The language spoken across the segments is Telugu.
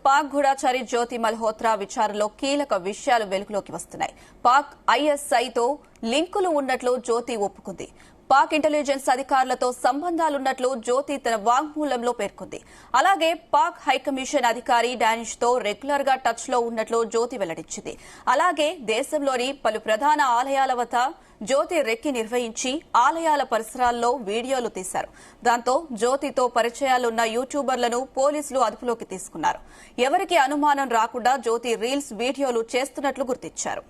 పాక్ గూఢచారి జ్యోతి మల్హోత్రా విచారణలో కీలక విషయాలు వెలుగులోకి వస్తున్నాయి. పాక్ ఐఎస్ఐతో లింకులు ఉన్నట్లు జ్యోతి ఒప్పుకుంది. పాక్ ఇంటెలిజెన్స్ అధికారులతో సంబంధాలున్నట్లు జ్యోతి తన వాంగ్మూలంలో పేర్కొంది. అలాగే పాక్ హైకమిషన్ అధికారి డానిష్ తో రెగ్యులర్ గా టచ్ లో ఉన్నట్లు జ్యోతి వెల్లడించింది. అలాగే దేశంలోని పలు ప్రధాన ఆలయాల వద్ద జ్యోతి రెక్కి నిర్వహించి ఆలయాల పరిసరాల్లో వీడియోలు తీశారు. దాంతో జ్యోతితో పరిచయాలున్న యూట్యూబర్లను పోలీసులు అదుపులోకి తీసుకున్నారు. ఎవరికి అనుమానం రాకుండా జ్యోతి రీల్స్ వీడియోలు చేస్తున్నట్లు గుర్తించారు.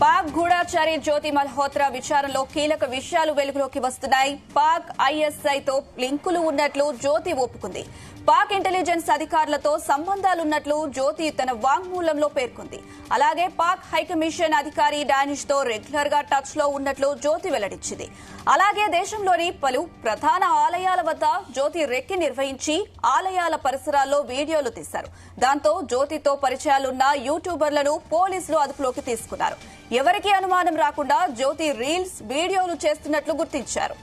పాక్ గూఢచారి జ్యోతి మల్హోత్రా విచారణలో కీలక విషయాలు వెలుగులోకి వస్తున్నాయి. పాక్ ఐఎస్ఐతో లింకులు ఉన్నట్లు జ్యోతి ఒప్పుకుంది. పాక్ ఇంటెలిజెన్స్ అధికారులతో సంబంధాలున్నట్లు జ్యోతి తన వాంగ్మూలంలో పేర్కొంది. అలాగే పాక్ హైకమిషన్ అధికారి డానిష్ తో రెగ్యులర్ గా టచ్ లో ఉన్నట్లు జ్యోతి వెల్లడించింది. అలాగే దేశంలోని పలు ప్రధాన ఆలయాల వద్ద జ్యోతి రెక్కి నిర్వహించి ఆలయాల పరిసరాల్లో వీడియోలు తీశారు. దాంతో జ్యోతితో పరిచయాలున్న యూట్యూబర్లను పోలీసులు అదుపులోకి తీసుకున్నారు. ఎవరికీ అనుమానం రాకుండా జ్యోతి రీల్స్ వీడియోలు చేస్తున్నట్లు గుర్తించారు.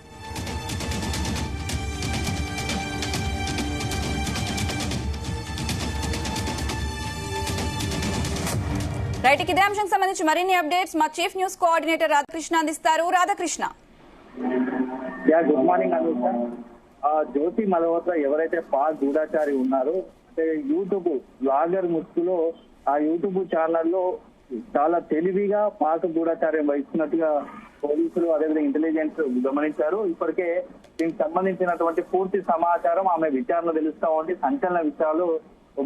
రైట్, ఇదే అంశానికి సంబంధించి మరిన్ని అప్డేట్స్ మా చీఫ్ న్యూస్ కోఆర్డినేటర్ రాధాకృష్ణ అందిస్తారు. రాధాకృష్ణ. Good morning Anusha. జ్యోతి మల్హోత్రా ఎవరైతే పాక్ గూఢచారి ఉన్నారో అంటే యూట్యూబ్ బ్లాగర్ ముసుగులో ఆ యూట్యూబ్ ఛానల్లో చాలా తెలివిగా పాక్ గూఢచార్యం వహిస్తున్నట్టుగా పోలీసులు అదేవిధంగా ఇంటెలిజెన్స్ గమనించారు. ఇప్పటికే దీనికి సంబంధించినటువంటి పూర్తి సమాచారం ఆమె విచారణ తెలుస్తా ఉంది. సంచలన విషయాలు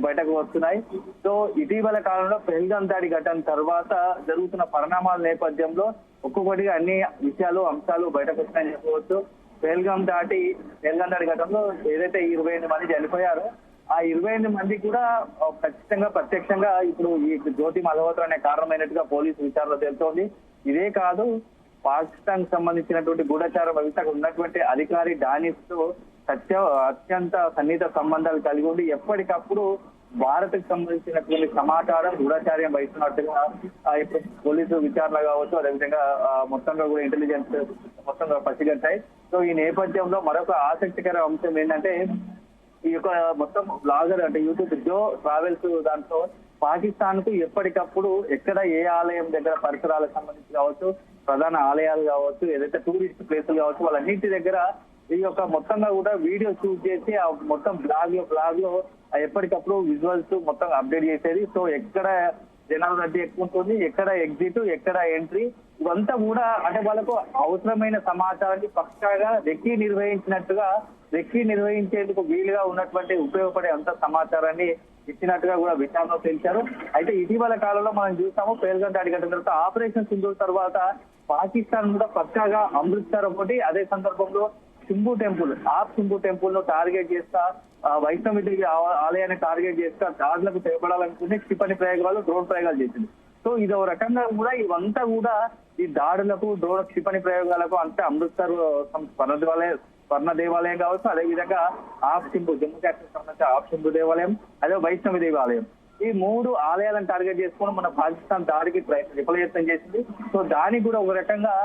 బయటకు వస్తున్నాయి. సో ఇటీవల కాలంలో పెహల్గాం దాడి ఘటన తర్వాత జరుగుతున్న పరిణామాల నేపథ్యంలో ఒక్కొక్కటిగా అన్ని విషయాలు అంశాలు బయటకు వస్తున్నాయని చెప్పవచ్చు. పెహల్గాం దాడి ఘటనలో ఏదైతే 28 మంది చనిపోయారో ఆ 28 మంది కూడా ఖచ్చితంగా ప్రత్యక్షంగా ఇప్పుడు ఈ జ్యోతి మల్హోత్రా అనే కారణమైనట్టుగా పోలీసు విచారణ తెలుస్తోంది. ఇదే కాదు, పాకిస్తాన్ కు సంబంధించినటువంటి గూఢచార వ్యవస్థకు ఉన్నటువంటి అధికారి డానిష్ తో అత్యంత సన్నిహిత సంబంధాలు కలిగి ఉండి ఎప్పటికప్పుడు భారత్ కు సంబంధించినటువంటి సమాచారం గూఢచార్యం వహిస్తున్నట్టుగా ఇప్పుడు పోలీసు విచారణ కావచ్చు, అదేవిధంగా మొత్తంగా కూడా ఇంటెలిజెన్స్ మొత్తంగా పసిగట్టాయి. సో ఈ నేపథ్యంలో మరొక ఆసక్తికర అంశం ఏంటంటే ఈ యొక్క మొత్తం బ్లాగర్ అంటే యూట్యూబ్ జో ట్రావెల్స్ దాంట్లో పాకిస్తాన్ కు ఎప్పటికప్పుడు ఎక్కడ ఏ ఆలయం దగ్గర పరిసరాలకు సంబంధించి కావచ్చు, ప్రధాన ఆలయాలు కావచ్చు, ఏదైతే టూరిస్ట్ ప్లేసులు కావచ్చు, వాళ్ళన్నింటి దగ్గర ఈ యొక్క మొత్తంగా కూడా వీడియో షూట్ చేసి ఆ మొత్తం బ్లాగ్ లో ఎప్పటికప్పుడు విజువల్స్ మొత్తం అప్డేట్ చేసేది. సో ఎక్కడ జనాల రద్దీ ఎక్కువ ఉంటుంది, ఎక్కడ ఎగ్జిట్, ఎక్కడ ఎంట్రీ, ఇవంతా కూడా అంటే వాళ్ళకు అవసరమైన సమాచారాన్ని పక్కాగా రెక్కి నిర్వహించేందుకు వీలుగా ఉన్నటువంటి ఉపయోగపడే అంత సమాచారాన్ని ఇచ్చినట్టుగా కూడా విచారణలో తెలిశారు. అయితే ఇటీవల కాలంలో మనం చూసాము పెహల్గాం దాడి ఘటన తర్వాత ఆపరేషన్ సింధూర్ తర్వాత పాకిస్తాన్ కూడా పక్కాగా అమృత్సర్ ఒకటి, అదే సందర్భంలో సింబు టెంపుల్ ను టార్గెట్ చేస్తా వైష్ణవి ఆలయాన్ని టార్గెట్ చేస్తా దాడులకు తెగబడాలనుకుని క్షిపణి ప్రయోగాలు, డ్రోన్ ప్రయోగాలు చేసింది. సో ఇదో రకంగా కూడా ఇవంతా కూడా ఈ దాడులకు, డ్రోన్ క్షిపణి ప్రయోగాలకు అంటే అమృత్సర్ స్వర్ణ దేవాలయం కావచ్చు, అదేవిధంగా జమ్మూ కాశ్మీర్ సంబంధించిన సింబు దేవాలయం, అదే వైష్ణవి దేవాలయం, ఈ 3 ఆలయాలను టార్గెట్ చేసుకుని మన పాకిస్తాన్ దాడికి విఫలయత్నం చేసింది. సో దానికి కూడా ఒక రకంగా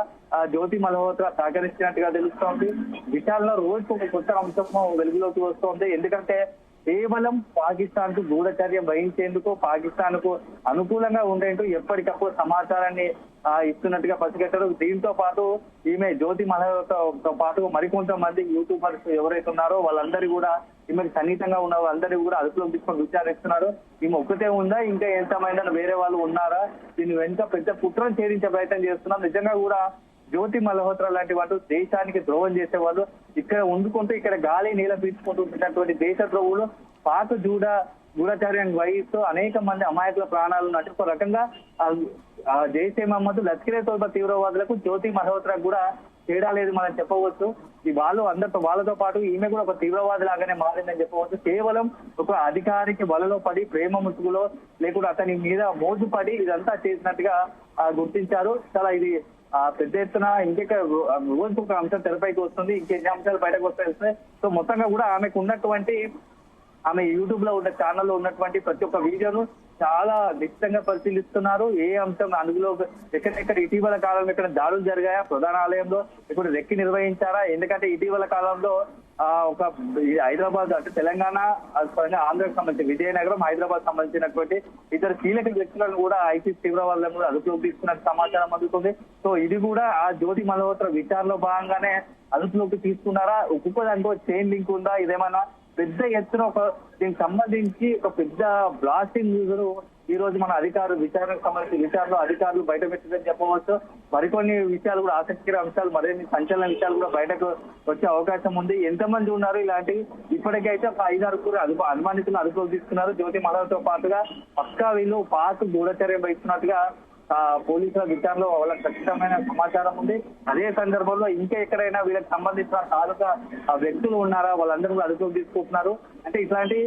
జ్యోతి మల్హోత్రా సహకరించినట్టుగా తెలుస్తోంది. విచారణలో రోజుకు ఒక కొత్త అంశం వెలుగులోకి వస్తోంది. ఎందుకంటే కేవలం పాకిస్తాన్ కు గూఢచర్యం వహించేందుకు, పాకిస్తాన్ కు అనుకూలంగా ఉండేందుకు ఎప్పటికప్పుడు సమాచారాన్ని ఇస్తున్నట్టుగా పసిగట్టారు. దీంతో పాటు ఈమె జ్యోతి మల్హోత్రాతో పాటు మరికొంతమంది యూట్యూబర్స్ ఎవరైతే ఉన్నారో వాళ్ళందరూ కూడా ఈమెకు సన్నిహితంగా ఉన్న వాళ్ళందరూ కూడా అదుపులోకి తీసుకొని విచారిస్తున్నారు. ఈమె ఒక్కతే ఉందా, ఇంకా ఎంతమంది వేరే వాళ్ళు ఉన్నారా, దీని వెనుక పెద్ద కుట్రను ఛేదించే ప్రయత్నం చేస్తున్నారు. నిజంగా కూడా జ్యోతి మల్హోత్రా లాంటి వాళ్ళు దేశానికి ద్రోహం చేసేవాళ్ళు, ఇక్కడ ఉండుకుంటూ ఇక్కడ గాలి నీళ్ళ పీల్చుకుంటున్నటువంటి దేశ ద్రోహులు పాక్ గూఢచార్యం వహిస్తూ అనేక మంది అమాయకుల ప్రాణాలను అంటే ఒక రకంగా జైషే మహమ్మద్, లష్కరే తోబా తీవ్రవాదులకు జ్యోతి మల్హోత్రా కూడా తేడా లేదు మనం చెప్పవచ్చు. ఈ వాళ్ళతో పాటు ఈమె కూడా ఒక తీవ్రవాది లాగానే మారిందని చెప్పవచ్చు. కేవలం ఒక అధికారికి వలలో పడి ప్రేమ ముసుగులో లేకుండా అతని మీద మోజుపడి ఇదంతా చేసినట్టుగా గుర్తించారు. చాలా ఇది పెద్ద ఎత్తున ఇంకొక రోజుకు ఒక అంశం తెరపైకి వస్తుంది, ఇంకెన్ని అంశాలు బయటకు వస్తాయి. సో మొత్తంగా కూడా ఆమెకు ఉన్నటువంటి ఆమె యూట్యూబ్ లో ఉన్న ఛానల్లో ఉన్నటువంటి ప్రతి ఒక్క వీడియోను చాలా నిశ్చితంగా పరిశీలిస్తున్నారు. ఏ అంశం అందులో ఎక్కడెక్కడ ఇటీవల కాలంలో ఎక్కడ దాడులు జరిగాయా, ప్రధాన ఆలయంలో ఇప్పుడు రెక్కి నిర్వహించారా, ఎందుకంటే ఇటీవల కాలంలో ఒక హైదరాబాద్ అంటే తెలంగాణ ఆంధ్రకు సంబంధించి విజయనగరం హైదరాబాద్ సంబంధించినటువంటి ఇద్దరు కీలక వ్యక్తులను కూడా ఐసీసీ తీవ్రవాదులను కూడా అదుపులోకి తీసుకున్నట్టు సమాచారం అందుతుంది. సో ఇది కూడా ఆ జ్యోతి మల్హోత్రా విచారణలో భాగంగానే అదుపులోకి తీసుకున్నారా, ఒక్కొక్క దాంట్లో చైన్ లింక్ ఉందా, ఇదేమన్నా పెద్ద ఎత్తున ఒక దీనికి సంబంధించి ఒక పెద్ద బ్లాస్టింగ్ న్యూస్ ఈ రోజు మన అధికారులు విచారణకు సంబంధించి విచారణలో అధికారులు బయట పెట్టిందని చెప్పవచ్చు. మరికొన్ని విషయాలు కూడా ఆసక్తికర అంశాలు మరిన్ని సంచలన విషయాలు కూడా బయటకు వచ్చే అవకాశం ఉంది. ఎంతమంది ఉన్నారు ఇలాంటి ఇప్పటికైతే ఒక 5-6 అనుమానితులు అదుపులోకి తీసుకున్నారు. జ్యోతి మల్హోత్రాతో పాటుగా పక్కా వీళ్ళు పాక్ గూఢచర్య వహిస్తున్నట్టుగా పోలీసుల విచారణలో వాళ్ళకి ఖచ్చితమైన సమాచారం ఉంది. అదే సందర్భంలో ఇంకా ఎక్కడైనా వీళ్ళకి సంబంధించిన తాలూకా వ్యక్తులు ఉన్నారా, వాళ్ళందరూ అదుపులోకి తీసుకుంటున్నారు. అంటే ఇట్లాంటి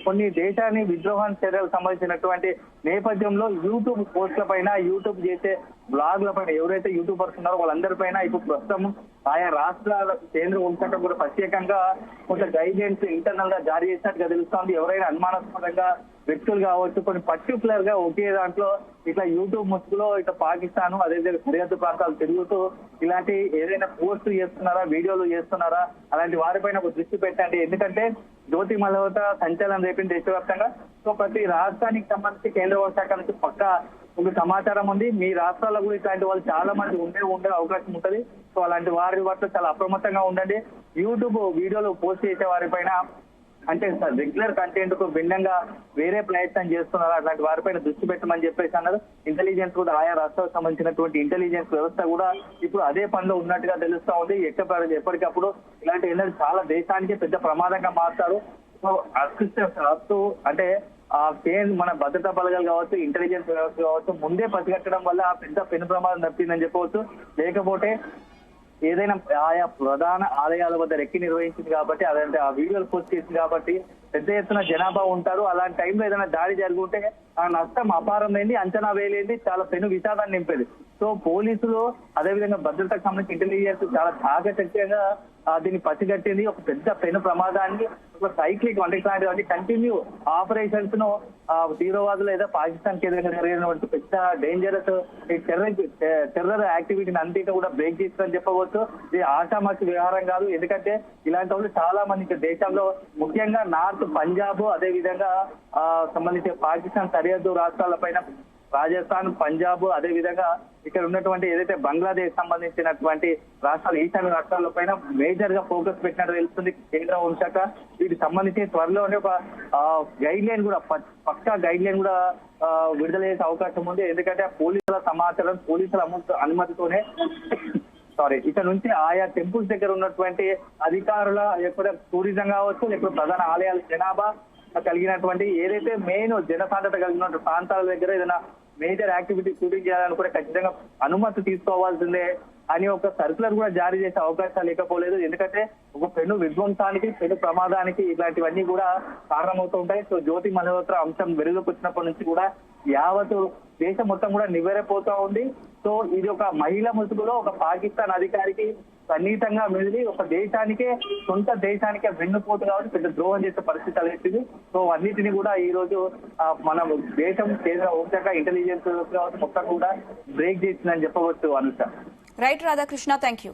కొన్ని దేశాన్ని విద్రోహం చర్యలకు సంబంధించినటువంటి నేపథ్యంలో యూట్యూబ్ పోస్టుల పైన, యూట్యూబ్ చేసే బ్లాగ్ల పైన ఎవరైతే యూట్యూబర్స్ ఉన్నారో వాళ్ళందరిపైన ఇప్పుడు ప్రస్తుతం ఆయా రాష్ట్రాల కేంద్ర హోంశాఖ కూడా ప్రత్యేకంగా కొంత గైడ్లైన్స్ ఇంటర్నల్ గా జారీ చేసినట్టుగా తెలుస్తోంది. ఎవరైనా అనుమానాస్పదంగా వ్యక్తులు కావచ్చు, కొన్ని పర్టికులర్ గా ఒకే దాంట్లో ఇట్లా యూట్యూబ్ ముసుగులో ఇట్లా పాకిస్తాన్ అదే సరిహద్దు ప్రాంతాలు తిరుగుతూ ఇలాంటి ఏదైనా పోస్టులు చేస్తున్నారా, వీడియోలు చేస్తున్నారా, అలాంటి వారిపైన ఒక దృష్టి పెట్టండి. ఎందుకంటే జ్యోతి మల్హోత్రా సంచలనం రేపింది దేశవ్యాప్తంగా. సో ప్రతి రాష్ట్రానికి సంబంధించి కేంద్ర హోంశాఖ నుంచి పక్కా ఒక సమాచారం ఉంది. మీ రాష్ట్రాల్లో కూడా ఇట్లాంటి వాళ్ళు చాలా మంది ఉండే అవకాశం ఉంటుంది. సో అలాంటి వారి పట్ల చాలా అప్రమత్తంగా ఉండండి. యూట్యూబ్ వీడియోలు పోస్ట్ చేసే వారిపైన అంటే రెగ్యులర్ కంటెంట్ కు భిన్నంగా వేరే ప్రయత్నం చేస్తున్నారు, అట్లాంటి వారిపైన దృష్టి పెట్టమని చెప్పేసి అన్నారు. ఇంటెలిజెన్స్ కూడా ఆయా రాష్ట్రాలకు సంబంధించినటువంటి ఇంటెలిజెన్స్ వ్యవస్థ కూడా ఇప్పుడు అదే పనిలో ఉన్నట్టుగా తెలుస్తా ఉంది. ఎప్పటికప్పుడు ఇలాంటి ఎన్నో చాలా దేశానికి పెద్ద ప్రమాదంగా మారుతారు. సో అదృష్టం అంటే మన భద్రతా బలగాలు కావచ్చు, ఇంటెలిజెన్స్ వ్యవస్థ కావచ్చు ముందే పసిగట్టడం వల్ల పెద్ద పెను ప్రమాదం తప్పిందని చెప్పవచ్చు. లేకపోతే ఏదైనా ఆయా ప్రధాన ఆలయాల వద్ద రెక్కి నిర్వహించింది కాబట్టి అదంటే ఆ వీడియోలు పోస్ట్ చేసింది కాబట్టి పెద్ద ఎత్తున జనాభా ఉంటారు. అలాంటి టైంలో ఏదైనా దాడి జరుగుంటే ఆ నష్టం అపారమైంది, అంచనా వేయలేంది, చాలా పెను విషాదాన్ని నింపేది. సో పోలీసులు అదేవిధంగా భద్రతకు సంబంధించి ఇంటెలిజెన్స్ చాలా చాకచక్యంగా దీన్ని పసిగట్టింది. ఒక పెద్ద పెను ప్రమాదాన్ని ఒక సైక్లిక్ అంటే కంటిన్యూ ఆపరేషన్స్ ను తీవ్రవాదులు లేదా పాకిస్తాన్ కి ఎదురుగా జరిగినటువంటి పెద్ద డేంజరస్ టెర్రర్ యాక్టివిటీని అంతా కూడా బ్రేక్ చేస్తుందని చెప్పవచ్చు. ఇది ఆషామాషి వ్యవహారం కాదు. ఎందుకంటే ఇలాంటి వాళ్ళు చాలా మంది దేశంలో ముఖ్యంగా నార్త్ పంజాబ్ అదే విధంగా సంబంధించి పాకిస్తాన్ సరిహద్దు రాష్ట్రాలపైన రాజస్థాన్, పంజాబ్ అదే విధంగా ఇక్కడ ఉన్నటువంటి ఏదైతే బంగ్లాదేశ్ సంబంధించినటువంటి రాష్ట్రాలు ఈశాన్య రాష్ట్రాల పైన మేజర్ గా ఫోకస్ పెట్టినట్టు తెలుస్తుంది కేంద్ర హోంశాఖ. వీటికి సంబంధించి త్వరలోనే ఒక గైడ్ లైన్ కూడా పక్కా గైడ్ లైన్ కూడా విడుదల చేసే అవకాశం ఉంది. ఎందుకంటే పోలీసుల సమాచారం పోలీసుల అనుమతితోనే ఇక్కడ నుంచి ఆయా టెంపుల్స్ దగ్గర ఉన్నటువంటి అధికారుల ఎక్కడ టూరిజం కావచ్చు, లేకపోతే ప్రధాన ఆలయాల జనాభా కలిగినటువంటి ఏదైతే మెయిన్ జనసాంద్రత కలిగిన ప్రాంతాల దగ్గర ఏదైనా మేజర్ యాక్టివిటీ షూటింగ్ చేయాలని కూడా ఖచ్చితంగా అనుమతి తీసుకోవాల్సిందే అని ఒక సర్కులర్ కూడా జారీ చేసే అవకాశాలు లేకపోలేదు. ఎందుకంటే ఒక పెను విధ్వంసానికి, పెను ప్రమాదానికి ఇలాంటివన్నీ కూడా కారణమవుతూ ఉంటాయి. సో జ్యోతి మల్హోత్రా అంశం వెలుగులోకి వచ్చినప్పటి నుంచి కూడా యావత్ దేశం మొత్తం కూడా నివ్వెరపోతా ఉంది. సో ఇది ఒక మహిళ ముసుగులో ఒక పాకిస్తాన్ అధికారికి సన్నిహితంగా మెదిలి ఒక దేశానికే సొంత దేశానికే వెన్నుపోటు కాబట్టి పెద్ద ద్రోహం చేసే పరిస్థితి అలెత్తింది. సో అన్నిటిని కూడా ఈ రోజు మన దేశం కేంద్ర హోంశాఖ ఇంటెలిజెన్స్ మొత్తం కూడా బ్రేక్ చేసిందని చెప్పవచ్చు. Anusha. Right Radhakrishna, thank you.